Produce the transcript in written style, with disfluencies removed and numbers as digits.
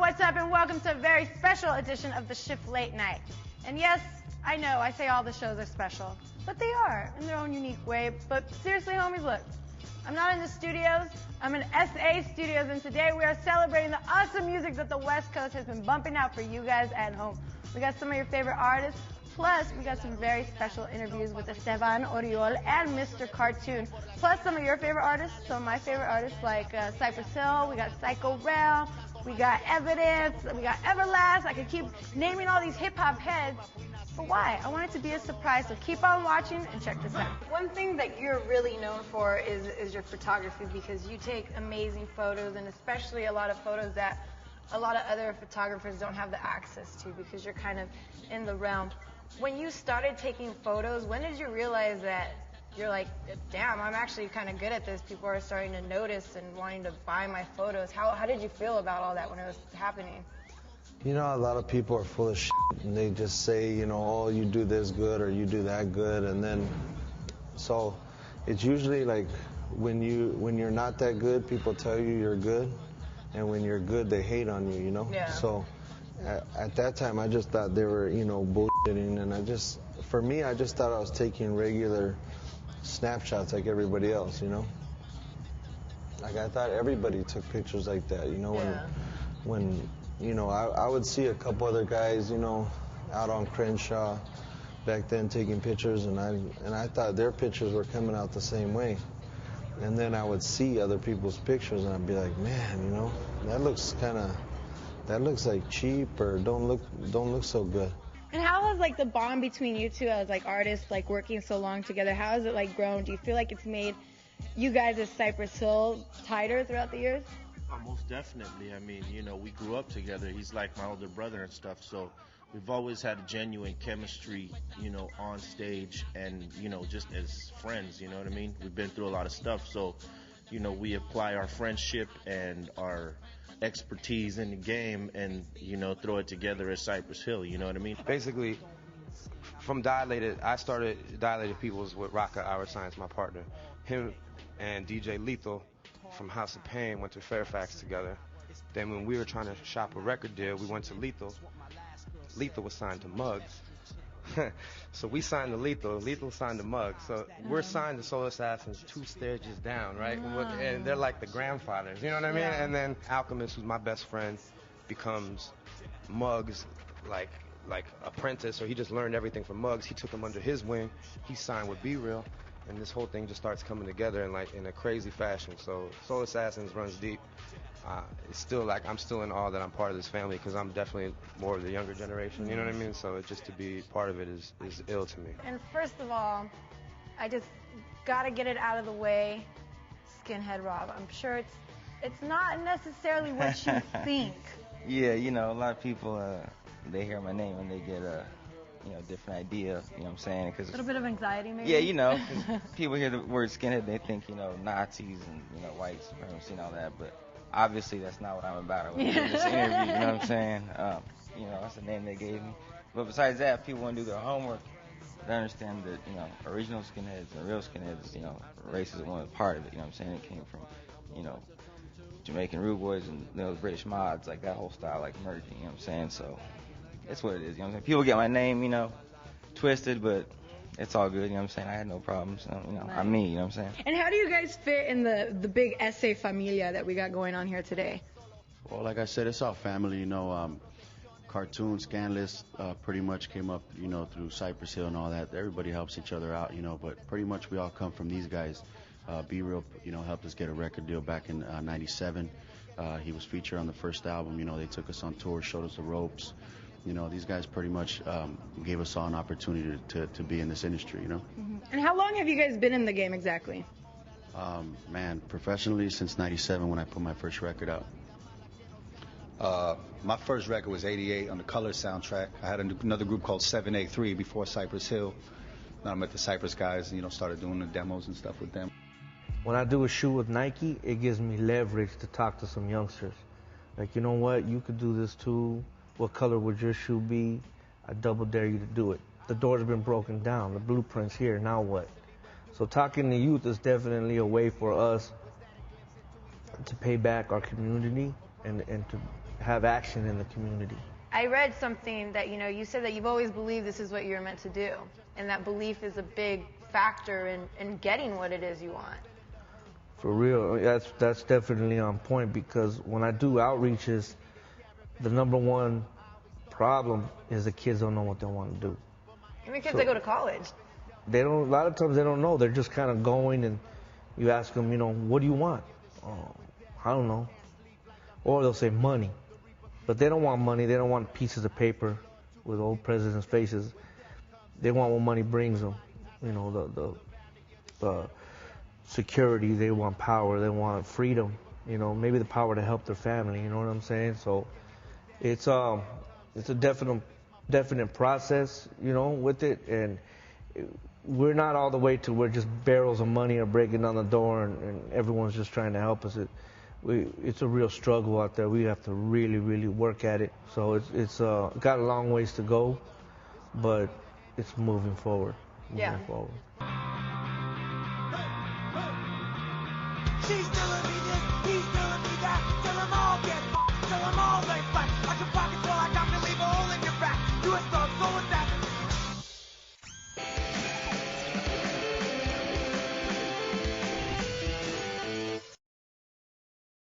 what's up, and welcome to a very special edition of The Shift Late Night. And yes, I know, I say all the shows are special, but they are, in their own unique way. But seriously, homies, look, I'm not in the studios, I'm in SA Studios, and today we are celebrating the awesome music that the West Coast has been bumping out for you guys at home. We got some of your favorite artists, plus we got some very special interviews with Esteban Oriol and Mr. Cartoon, plus some of your favorite artists, some of my favorite artists like Cypress Hill, we got Psycho Rail, we got Evidence, we got Everlast. I could keep naming all these hip-hop heads, but why? I want it to be a surprise, so keep on watching and check this out. One thing that you're really known for is your photography, because you take amazing photos, and especially a lot of photos that a lot of other photographers don't have the access to, because you're kind of in the realm. When you started taking photos, when did you realize that you're like, damn, I'm actually kind of good at this, people are starting to notice and wanting to buy my photos? How did you feel about all that when it was happening? You know, a lot of people are full of shit, and they just say, you know, oh, you do this good or you do that good, and then, so it's usually like when you're not that good, people tell you you're good, and when you're good, they hate on you, you know? Yeah. So at that time, I just thought they were, you know, bullshitting, and for me, I just thought I was taking regular snapshots like everybody else, you know? Like, I thought everybody took pictures like that, you know? Yeah. When you know, I would see a couple other guys, you know, out on Crenshaw back then taking pictures, and I thought their pictures were coming out the same way. And then I would see other people's pictures, and I'd be like, man, you know, that looks like cheap, or don't look so good. And how has like the bond between you two as like artists, like working so long together, how has it like grown? Do you feel like it's made you guys as Cypress Hill tighter throughout the years? Most definitely. I mean, you know, we grew up together. He's like my older brother and stuff, so we've always had a genuine chemistry, you know, on stage and, you know, just as friends, you know what I mean? We've been through a lot of stuff, so, you know, we apply our friendship and our expertise in the game and, you know, throw it together as Cypress Hill, you know what I mean? Basically, from Dilated, I started Dilated Peoples with Rocka Our Science, my partner. Him and DJ Lethal from House of Pain went to Fairfax together. Then when we were trying to shop a record deal, we went to Lethal. Lethal was signed to Muggs. So we signed to Lethal. Lethal signed to Muggs. So we're signed to Soul Assassins 2 stages down, right? And they're like the grandfathers, you know what I mean? Yeah. And then Alchemist, who's my best friend, becomes Muggs, like apprentice, or he just learned everything from Muggs. He took him under his wing. He signed with Be Real. And this whole thing just starts coming together in a crazy fashion. So Soul Assassins runs deep. It's still like I'm still in awe that I'm part of this family, because I'm definitely more of the younger generation. You know what I mean? So just to be part of it is ill to me. And first of all, I just gotta get it out of the way. Skinhead Rob. I'm sure it's not necessarily what you think. Yeah, you know, a lot of people they hear my name and they get you know, different idea, you know what I'm saying? Cause a little bit of anxiety, maybe? Yeah, you know, 'cause people hear the word skinhead, they think, you know, Nazis and, you know, white supremacy and all that, but obviously that's not what I'm about in this interview, you know what I'm saying? You know, that's the name they gave me. But besides that, if people want to do their homework, they understand that, you know, original skinheads and real skinheads, you know, racism was part of it, you know what I'm saying? It came from, you know, Jamaican rude boys and those British mods, like that whole style, like merging, you know what I'm saying? So it's what it is, you know what I'm saying? People get my name, you know, twisted, but it's all good, you know what I'm saying? I had no problems, so, you know, nice. I'm me, you know what I'm saying? And how do you guys fit in the big SA familia that we got going on here today? Well, like I said, it's our family, you know. Cartoon, Scandalous pretty much came up, you know, through Cypress Hill and all that. Everybody helps each other out, you know, but pretty much we all come from these guys. Be Real, you know, helped us get a record deal back in '97. He was featured on the first album, you know, they took us on tour, showed us the ropes. You know, these guys pretty much gave us all an opportunity to be in this industry, you know. Mm-hmm. And how long have you guys been in the game exactly? Man, professionally since '97 when I put my first record out. My first record was '88 on the Color soundtrack. I had another group called 783 before Cypress Hill. Then I met the Cypress guys, you know, started doing the demos and stuff with them. When I do a shoot with Nike, it gives me leverage to talk to some youngsters. Like, you know what, you could do this too. What color would your shoe be? I double dare you to do it. The door's been broken down. The blueprint's here. Now what? So talking to youth is definitely a way for us to pay back our community and to have action in the community. I read something that, you said that you've always believed this is what you're meant to do, and that belief is a big factor in getting what it is you want. For real, that's definitely on point, because when I do outreaches, the number one problem is the kids don't know what they want to do. Even kids that go to college. They don't. A lot of times they don't know. They're just kind of going, and you ask them, what do you want? Oh, I don't know. Or they'll say money, but they don't want money. They don't want pieces of paper with old presidents' faces. They want what money brings them. The security. They want power. They want freedom. Maybe the power to help their family. You know what I'm saying? So it's a definite process. With it, and we're not all the way to where just barrels of money are breaking down the door and everyone's just trying to help us. It's a real struggle out there. We have to really, really work at it. So it's got a long ways to go, but it's moving forward. Moving forward. She's telling me this, he's telling